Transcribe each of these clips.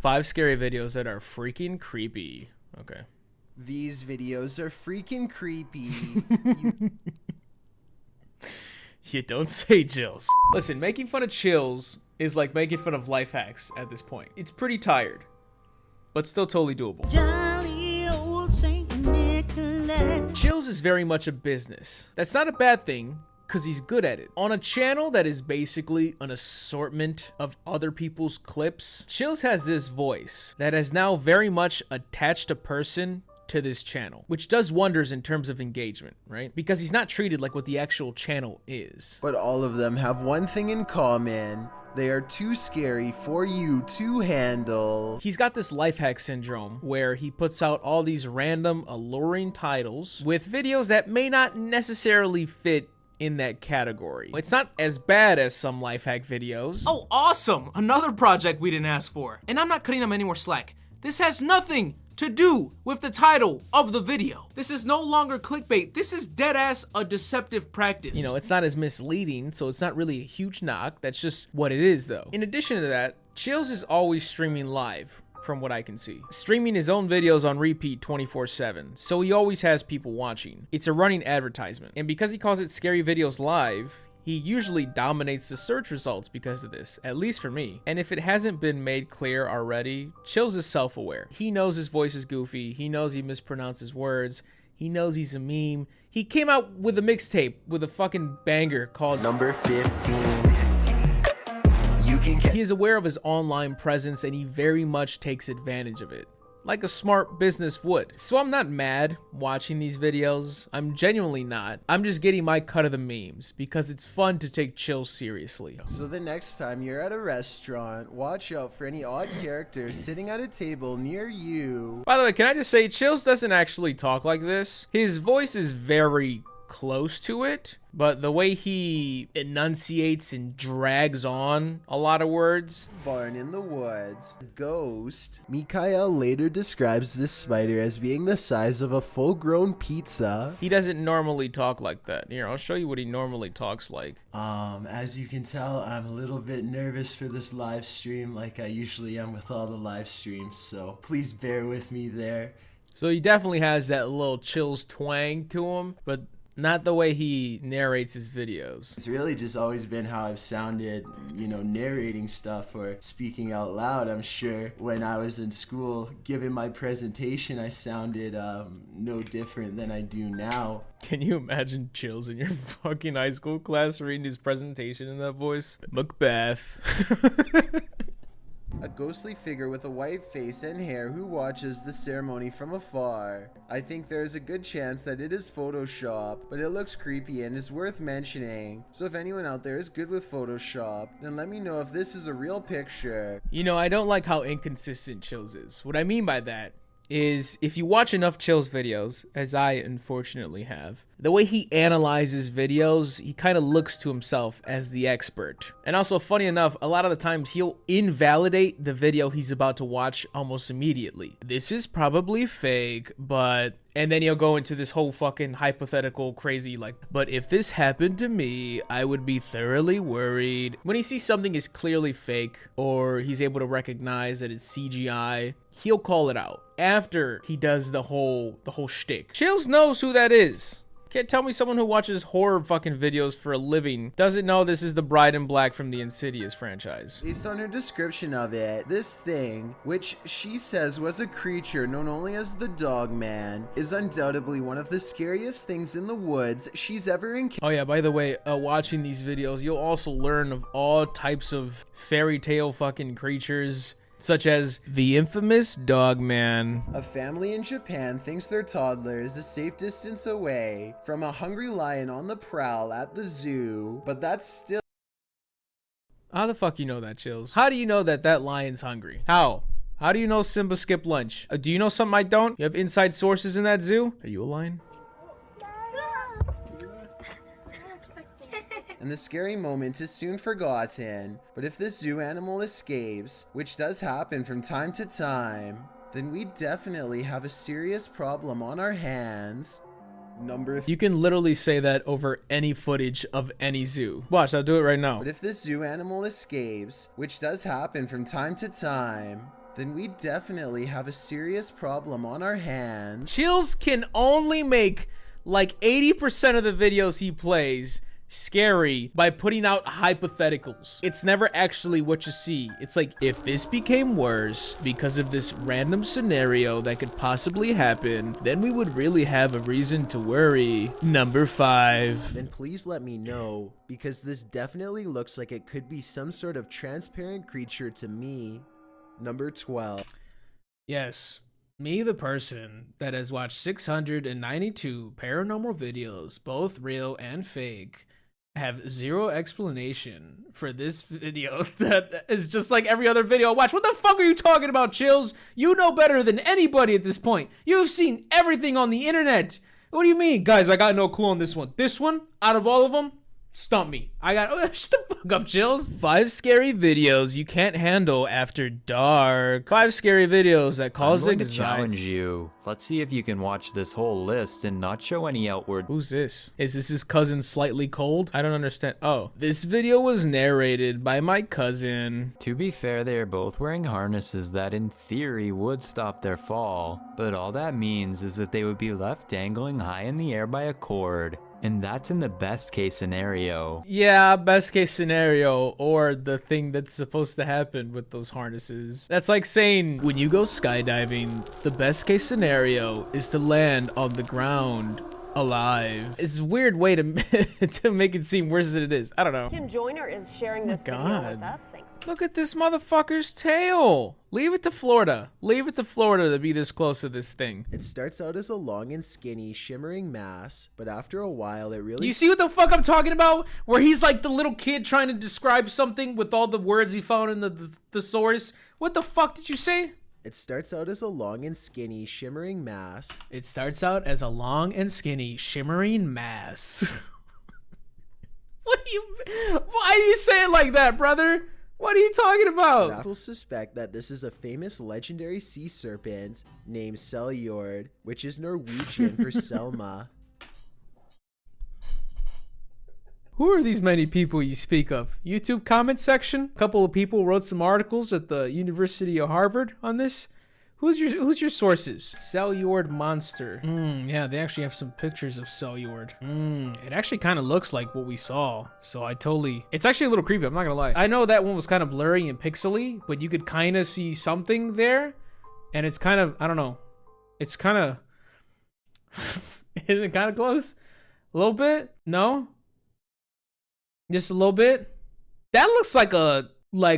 5 scary videos that are freaking creepy. Okay. These videos are freaking creepy. You don't say, Chills. Listen, making fun of Chills is like making fun of life hacks at this point. It's pretty tired, but still totally doable. Chills is very much a business. That's not a bad thing, because he's good at it. On a channel that is basically an assortment of other people's clips, Chills has this voice that has now very much attached a person to this channel, which does wonders in terms of engagement, right? Because he's not treated like what the actual channel is. But all of them have one thing in common. They are too scary for you to handle. He's got this life hack syndrome where he puts out all these random alluring titles with videos that may not necessarily fit in that category. It's not as bad as some life hack videos. Oh, awesome! Another project we didn't ask for. And I'm not cutting him any more slack. This has nothing to do with the title of the video. This is no longer clickbait. This is deadass a deceptive practice. You know, it's not as misleading, so it's not really a huge knock. That's just what it is, though. In addition to that, Chills is always streaming live, from what I can see. Streaming his own videos on repeat 24/7, so he always has people watching. It's a running advertisement. And because he calls it Scary Videos Live, he usually dominates the search results because of this, at least for me. And if it hasn't been made clear already, Chills is self-aware. He knows his voice is goofy. He knows he mispronounces words. He knows he's a meme. He came out with a mixtape with a fucking banger called Number 15. You can get. He is aware of his online presence and he very much takes advantage of it, like a smart business would. So I'm not mad watching these videos. I'm genuinely not. I'm just getting my cut of the memes because it's fun to take Chills seriously. So the next time you're at a restaurant, watch out for any odd characters sitting at a table near you. By the way, can I just say, Chills doesn't actually talk like this. His voice is very close to it, but the way he enunciates and drags on a lot of words. Barn in the woods. Ghost. Mikhail later describes this spider as being the size of a full-grown pizza. He doesn't normally talk like that. Here, I'll show you what he normally talks like. As you can tell, I'm a little bit nervous for this live stream like I usually am with all the live streams, so please bear with me there. So he definitely has that little Chills twang to him, but not the way he narrates his videos. It's really just always been how I've sounded, you know, narrating stuff or speaking out loud. I'm sure when I was in school, giving my presentation, I sounded no different than I do now. Can you imagine Chills in your fucking high school class reading his presentation in that voice? Macbeth. A ghostly figure with a white face and hair who watches the ceremony from afar. I think there is a good chance that it is Photoshop, but it looks creepy and is worth mentioning. So if anyone out there is good with Photoshop, then let me know if this is a real picture. You know, I don't like how inconsistent Chills is. What I mean by that is if you watch enough Chills videos, as I unfortunately have, the way he analyzes videos, he kind of looks to himself as the expert. And also, funny enough, a lot of the times he'll invalidate the video he's about to watch almost immediately. This is probably fake, but... And then he'll go into this whole fucking hypothetical crazy like, but if this happened to me, I would be thoroughly worried. When he sees something is clearly fake or he's able to recognize that it's CGI, he'll call it out after he does the whole shtick. Chills knows who that is. Can't tell me someone who watches horror fucking videos for a living doesn't know this is the Bride in Black from the Insidious franchise. Based on her description of it, this thing, which she says was a creature known only as the Dog Man, is undoubtedly one of the scariest things in the woods she's ever encountered. Oh yeah, by the way, watching these videos, you'll also learn of all types of fairy tale fucking creatures, such as the infamous Dog Man. A family in Japan thinks their toddler is a safe distance away from a hungry lion on the prowl at the zoo, but that's still... How the fuck you know that, Chills? How do you know that that lion's hungry? How? How do you know Simba skipped lunch? Do you know something I don't? You have inside sources in that zoo? Are you a lion? And the scary moment is soon forgotten, but if this zoo animal escapes, which does happen from time to time, then we definitely have a serious problem on our hands. You can literally say that over any footage of any zoo. Watch, I'll do it right now. But if this zoo animal escapes, which does happen from time to time, then we definitely have a serious problem on our hands. Chills can only make like 80% of the videos he plays scary by putting out hypotheticals. It's never actually what you see. It's like, if this became worse because of this random scenario that could possibly happen, then we would really have a reason to worry. Number 5. Then please let me know, because this definitely looks like it could be some sort of transparent creature to me. Number 12. Yes. Me, the person that has watched 692 paranormal videos, both real and fake, have zero explanation for this video that is just like every other video I watch. What the fuck are you talking about, Chills? You know better than anybody at this point. You've seen everything on the internet. What do you mean? Guys, I got no clue on this one. This one, out of all of them, stump me. Shut the fuck up, Chills. 5 scary videos you can't handle after dark. 5 scary videos that cause I'm going to anxiety. challenge you. Let's see if you can watch this whole list and not show any outward. Who's this? Is this his cousin Slightly Cold? I don't understand. Oh, this video was narrated by my cousin. To be fair, they are both wearing harnesses that in theory would stop their fall, but all that means is that they would be left dangling high in the air by a cord. And that's in the best case scenario. Yeah, best case scenario, or the thing that's supposed to happen with those harnesses. That's like saying, when you go skydiving, the best case scenario is to land on the ground alive. It's a weird way to to make it seem worse than it is. I don't know. Kim Joyner is sharing this video with us. Thanks. Look at this motherfucker's tail. Leave it to Florida. Leave it to Florida to be this close to this thing. It starts out as a long and skinny, shimmering mass, but after a while, it really... You see what the fuck I'm talking about? Where he's like the little kid trying to describe something with all the words he found in the thesaurus. What the fuck did you say? It starts out as a long and skinny, shimmering mass. It starts out as a long and skinny, shimmering mass. Why do you say it like that, brother? What are you talking about? People suspect that this is a famous legendary sea serpent named Seljord, which is Norwegian for Selma. Who are these many people you speak of? YouTube comment section? A couple of people wrote some articles at the University of Harvard on this. Who's your sources? Seljord monster. Yeah, they actually have some pictures of Seljord. It actually kind of looks like what we saw. So it's actually a little creepy, I'm not gonna lie. I know that one was kind of blurry and pixely, but you could kind of see something there. And it's kind of, I don't know. It's kind of, is it kind of close? A little bit? No? Just a little bit? That looks like a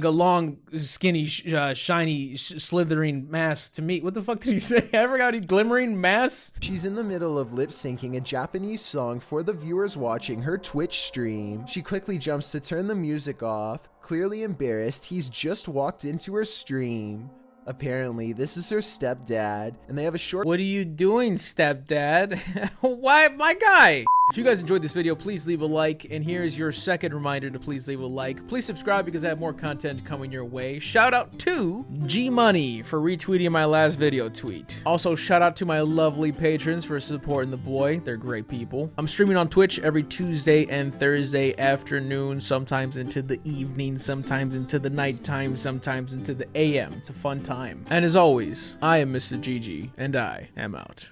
long, skinny, shiny, slithering mass to me. What the fuck did he say? I forgot. Glimmering mass? She's in the middle of lip syncing a Japanese song for the viewers watching her Twitch stream. She quickly jumps to turn the music off. Clearly embarrassed, he's just walked into her stream. Apparently, this is her stepdad, and they have a short— What are you doing, stepdad? Why, my guy? If you guys enjoyed this video, please leave a like, and here's your second reminder to please leave a like. Please subscribe because I have more content coming your way. Shout out to G Money for retweeting my last video tweet. Also, shout out to my lovely patrons for supporting the boy. They're great people. I'm streaming on Twitch every Tuesday and Thursday afternoon, sometimes into the evening, sometimes into the nighttime, sometimes into the AM. It's a fun time. And as always, I am Mr. GG, and I am out.